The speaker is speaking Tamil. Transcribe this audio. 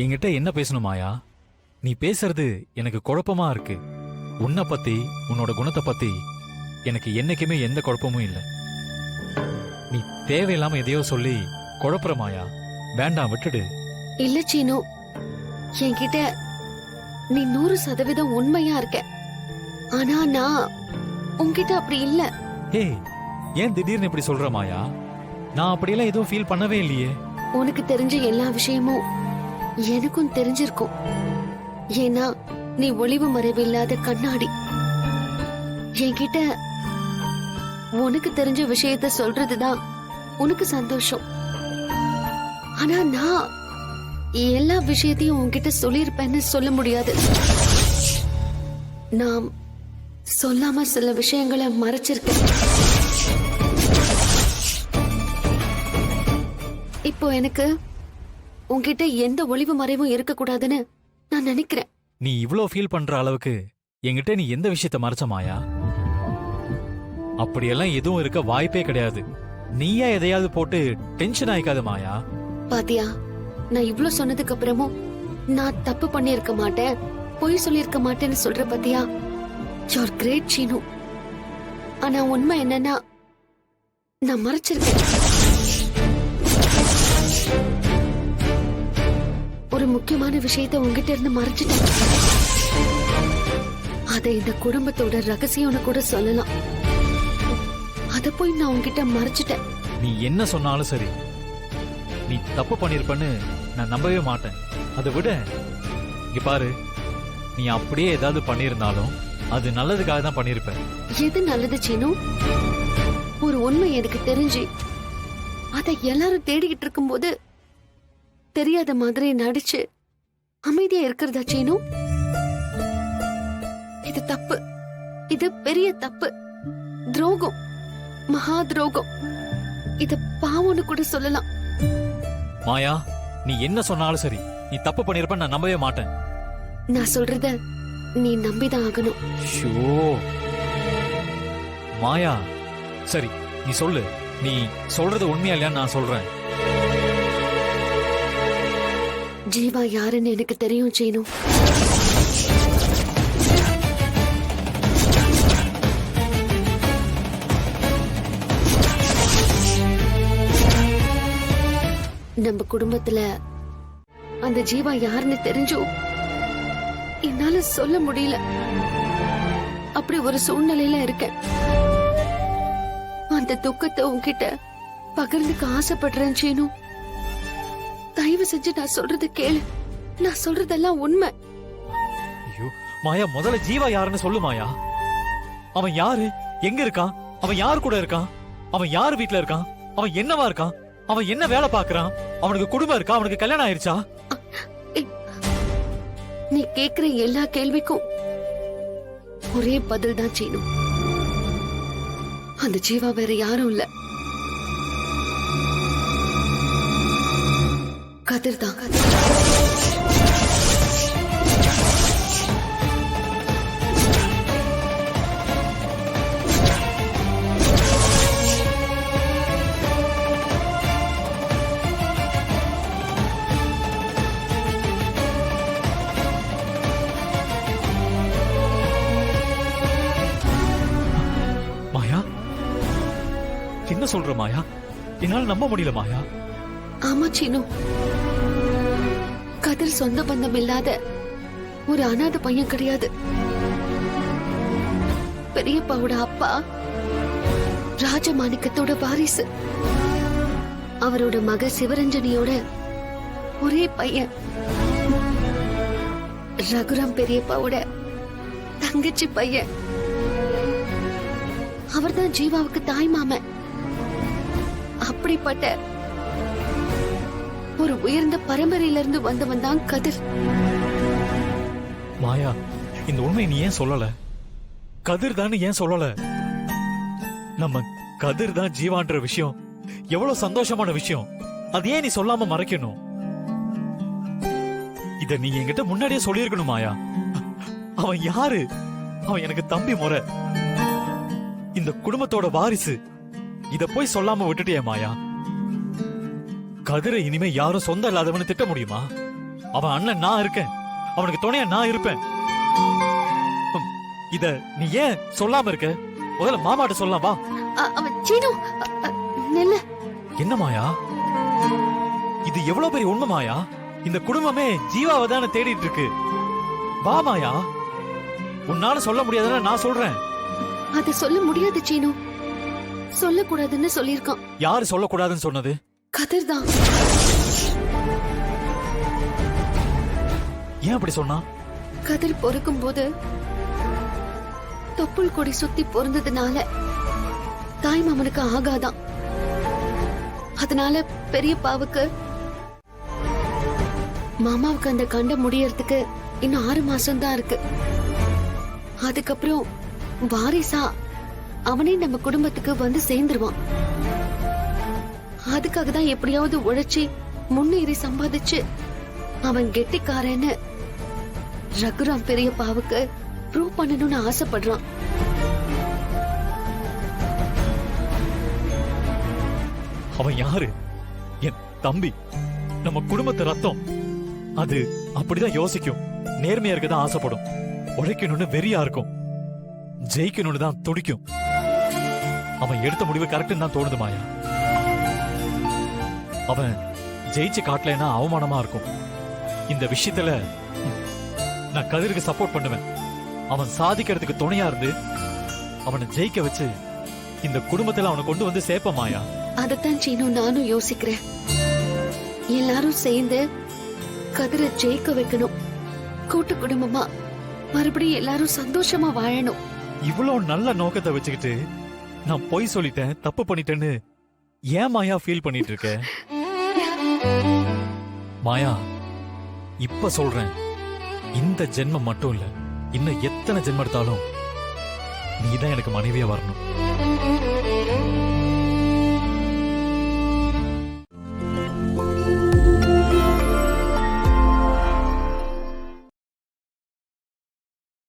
என்கிட்ட என்ன பேசணும் மாயா? நீ பேசுறது எனக்கு குழப்பமா இருக்கு. உன்னை பத்தி உன்னோட குணத்தை பத்தி எனக்கு என்னைக்குமே எந்த குழப்பமும் இல்லை. நீ தேவையில்லாம எதையோ சொல்லி குழப்புற மாயா. வேண்டாம், விட்டுடு. இல்ல சீனு, என்கிட்ட நீ 100% உண்மையா இருக்க. ஆனா நான் உன்கிட்ட அப்படி இல்ல. ஏய், ஏன் திடீர்னு இப்படி சொல்ற மாயா? நான் அப்படியெல்லாம் எதுவும் ஃபீல் பண்ணவே இல்லையே. உனக்கு தெரிஞ்ச எல்லா விஷயமும் எனக்கும் தெரிஞ்சிருக்கும். ஏன்னா நீ ஒளிவு மறைவு இல்லாத கண்ணாடி. என்கிட்ட உனக்கு தெரிஞ்ச விஷயத்த சொல்றதுதான் உனக்கு சந்தோஷம். ஆனா நான் எல்லா விஷயத்தையும் உன்கிட்ட சொல்லியிருப்பேன்னு சொல்ல முடியாது. நான் சொல்லாம சில விஷயங்களை மறைச்சிருக்கேன். இப்போ எனக்கு உன்கிட்ட எந்த ஒளிவு மறைவும் இருக்க கூடாதுன்னு நான் நினைக்கிறேன். நீ இவ்ளோ ஃபீல் பண்ற அளவுக்கு என்கிட்ட நீ எந்த விஷயத்த மறைச்ச மாயா? அப்படியெல்லாம் எதுவும் இருக்க வாய்ப்பே கிடையாது. நீயா எதையாவது போட்டு டென்ஷன் ஆயிக்காத மாயா. பாத்தியா, நான் இவ்ளோ சொன்னதுக்கு அப்புறமும் நான் தப்பு பண்ணியிருக்க மாட்டேன், பொய் சொல்லியிருக்க மாட்டேன்னு சொல்ற பாத்தியா? You're great Seenu. ஆனா உண்மை என்னன்னா நான் மறைச்சிருக்கேன். ஒரு முக்கியமான விஷயத்தை உங்ககிட்ட இருந்து மறைச்சிட்டேன். அதை இந்த குடும்பத்தோட ரகசியம்னு கூட சொல்லலாம். அத போய் நான் உங்ககிட்ட மறைச்சிட்டேன். நீ என்ன சொன்னாலும் சரி, நீ தப்பு பண்ணிருப்பன்னு நான் நம்பவே மாட்டேன். அதை விட இங்க பாரு, நீ அப்படியே ஏதாவது பண்ணிருந்தாலும் அது நல்லதுக்காக தான் பண்ணிருப்ப. எது நல்லது சீனு? ஒரு உண்மை எனக்கு தெரிஞ்சு அதை எல்லாரும் தேடிக்கிட்டு இருக்கும்போது தெரியாத மாதிரி நடிச்சு அமைதியா இருக்கிறதா சீனு? இது தப்பு. இது பெரிய தப்பு. துரோகம், மகா துரோகம். இது பாவம்னு கூட சொல்லலாம். மாயா, நீ என்ன சொன்னாலும் சரி, நீ தப்பு பண்ணிருப்ப நான் நம்பவே மாட்டேன். நான் சொல்றத நீ நம்பிதான் ஆகணும். ஷோ மாயா, சரி நீ சொல்லு. நீ சொல்றது உண்மையா இல்லையான்னு நான் சொல்றேன். ஜீவா யாருன்னு எனக்கு தெரியும் சீனு. நம்ம குடும்பத்துல அந்த ஜீவா யாருன்னு தெரிஞ்சும் என்னால சொல்ல முடியல. அப்படி ஒரு சூழ்நிலையில இருக்கேன். அந்த துக்கத்தை உன்கிட்ட பகிர்ந்துக்க ஆசைப்படுறேன் சீனு. தயவு செஞ்சு நான் சொல்றது கேளு. நான் சொல்றதெல்லாம் உண்மை. ஐயோ மாயா, முதல்ல ஜீவா யாருன்னு சொல்லு மாயா. அவன் யாரு? எங்க இருக்கான்? அவன் யாரு கூட இருக்கான்? அவன் யாரு வீட்டுல இருக்கான்? அவன் என்னவா இருக்கான்? அவன் என்ன வேலை பாக்குறான்? அவனுக்கு குடும்பம் இருக்கா? அவனுக்கு கல்யாணம் ஆயிருச்சா? நீ கேக்குற எல்லா கேள்விக்கும் ஒரே பதில் தான் சீனு. அந்த ஜீவா வேற யாரும் இல்ல, கதிர் தான். மாயா, என்ன சொல்ற மாயா? என்னால நம்ப முடியல மாயா. ஆமா சீனு, கதிர் சொந்த பந்தம் இல்லாத ஒரு அனாதை பையன் கிடையாது. பெரியப்பாவோட அப்பா ராஜமாணிக்கத்தோட வாரிசு. அவரோட மக சிவரஞ்சனியோட ஒரே பையன். ரகுராம் பெரியப்பாவோட தங்கச்சி பையன். அவர்தான் ஜீவாவுக்கு தாய் மாமன். அப்படிப்பட்ட ஒரு உயர்ந்த பரம்பரையிலிருந்து வந்தவன் தான் கதிர். மாயா, இந்த உண்மை நீ ஏன் சொல்லல? கதிர் தான் ஏன் சொல்லல? நம்ம கதிர் தான் ஜீவான்ற விஷயம் எவ்வளவு சந்தோஷமான விஷயம். அது ஏன் நீ சொல்லாம மறைக்கணும்? இத நீ என்கிட்ட முன்னாடியே சொல்லியிருக்கணும் மாயா. அவன் யாரு? அவன் எனக்கு தம்பி முறை, இந்த குடும்பத்தோட வாரிசு. இத போய் சொல்லாம விட்டுட்டியே மாயா. கதிரை இனிமே யாரும் சொந்த இல்லாதவனு திட்ட முடியுமா? அவன் அண்ணன் நான் இருக்கேன், அவனுக்கு துணையா நான் இருப்பேன். இத நீ ஏன் சொல்லாம இருக்க? முதல்ல மாமாட்ட சொல்லலாம் வா. சீனு நில்லு. என்ன மாயா, இது எவ்வளவு பெரிய உண்மை மாயா? இந்த குடும்பமே ஜீவாவை தானே தேடிட்டு இருக்கு. வா மாயா, உன்னால சொல்ல முடியாதுன்னு நான் சொல்றேன். அது சொல்ல முடியாது சீனு, சொல்லக்கூடாதுன்னு சொல்லியிருக்கான். யாரு சொல்லக்கூடாதுன்னு சொன்னது? கதிர் தான். ஏன் அப்படி சொன்னா? கதிர் பொறுக்கும் போது தொப்புள் கொடி சுத்தி பொருந்ததுனால தாய் மாமனுக்கு ஆகாதான். அதனால பெரியப்பாவுக்கு மாமாவுக்கு அந்த கண்டம் முடியறதுக்கு இன்னும் 6 மாசம் தான் இருக்கு. அதுக்கப்புறம் வாரிசா அவனே நம்ம குடும்பத்துக்கு வந்து சேர்ந்துருவான். அதுக்காக தான் எப்படியாவது உழைச்சி முன்னேறி சம்பாதிச்சு அவன் கெட்டிக்காரன்னு ரகுராம் பெரியப்பாவுக்கு ப்ரூவ் பண்ணணும்னு ஆசைப்படுறான். அவன் யாரு? என் தம்பி, நம்ம குடும்பத்து ரத்தம். அது அப்படிதான் யோசிக்கும், நேர்மையா இருக்கதான் ஆசைப்படும், உழைக்கணும்னு வெறியா இருக்கும், ஜெயிக்கணும்னு தான் துடிக்கும். அவன் எடுத்த முடிவு கரெக்ட்னு தான் தோணுது மாயா. அவன் ஜெயிச்சு காட்டலைன்னா அவமானமா இருக்கும். இந்த விஷயத்துல நான் கதிருக்கு சப்போர்ட் பண்ணுவேன். அவன் சாதிக்கிறதுக்கு துணையா இருந்து அவனை ஜெயிக்க வச்சு இந்த குடும்பத்துல அவனை கொண்டு வந்து சேர்ப்ப மாயா. அதத்தான் சீனு நானும் யோசிக்கிறேன். எல்லாரும் சேர்ந்து கதிரை ஜெயிக்க வைக்கணும். கூட்டு குடும்பமா மறுபடியும் எல்லாரும் சந்தோஷமா வாழணும். இவ்வளவு நல்ல நோக்கத்தை வச்சுக்கிட்டு நான் பொய் சொல்லிட்டேன், தப்பு பண்ணிட்டேன்னு ஏன் மாயா ஃபீல் பண்ணிட்டு இருக்க? மாயா, இப்ப சொல்றேன், இந்த ஜென்மம் மட்டும் இல்ல, இன்னும் எத்தனை ஜென்மம் எடுத்தாலும் நீதான் எனக்கு மனைவியா வரணும்.